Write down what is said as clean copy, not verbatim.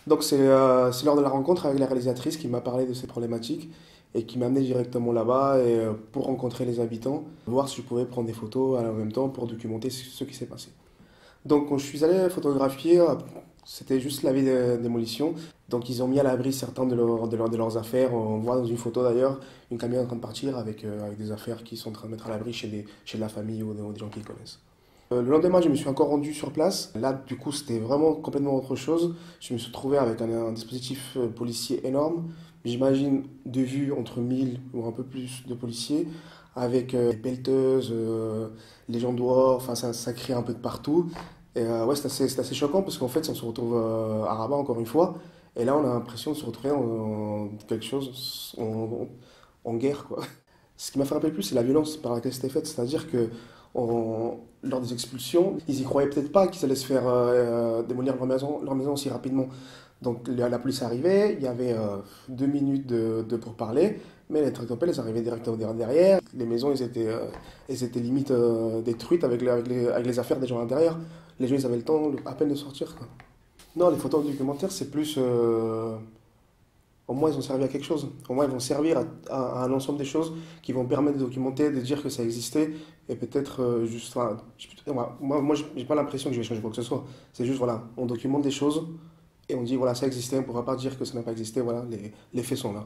Donc c'est lors de la rencontre avec la réalisatrice qui m'a parlé de ces problématiques et qui m'a amené directement là-bas pour rencontrer les habitants, voir si je pouvais prendre des photos en même temps pour documenter ce qui s'est passé. Donc quand je suis allé photographier, c'était juste la démolition. Donc ils ont mis à l'abri certains de leurs affaires. On voit dans une photo d'ailleurs une camion en train de partir avec des affaires qui sont en train de mettre à l'abri chez la famille ou des gens qu'ils connaissent. Le lendemain, je me suis encore rendu sur place. Là, du coup, c'était vraiment complètement autre chose. Je me suis trouvé avec un dispositif policier énorme. J'imagine de vue entre 1000 ou un peu plus de policiers, avec des pelleteuses, les gens dehors, enfin, ça crie un peu de partout. Et ouais, c'est assez choquant parce qu'en fait, on se retrouve à Rabat encore une fois. Et là, on a l'impression de se retrouver en quelque chose, en guerre, quoi. Ce qui m'a frappé le plus, c'est la violence par laquelle c'était faite. C'est-à-dire que lors des expulsions, ils y croyaient peut-être pas qu'ils allaient se faire démolir leur maison aussi rapidement. Donc la police arrivait, il y avait 2 minutes de pourparlers, mais les tractopelles, elles arrivaient directement derrière. Les maisons, elles étaient limite détruites avec les affaires des gens à l'intérieur. Les gens, ils avaient le temps à peine de sortir, quoi. Non, les photos documentaires, c'est plus au moins, ils ont servi à quelque chose. Au moins, ils vont servir à un ensemble des choses qui vont permettre de documenter, de dire que ça existait, et peut-être juste. Enfin, moi, j'ai pas l'impression que je vais changer quoi que ce soit. C'est juste, voilà, on documente des choses et on dit, voilà, ça existait, on ne pourra pas dire que ça n'a pas existé, voilà, les faits sont là.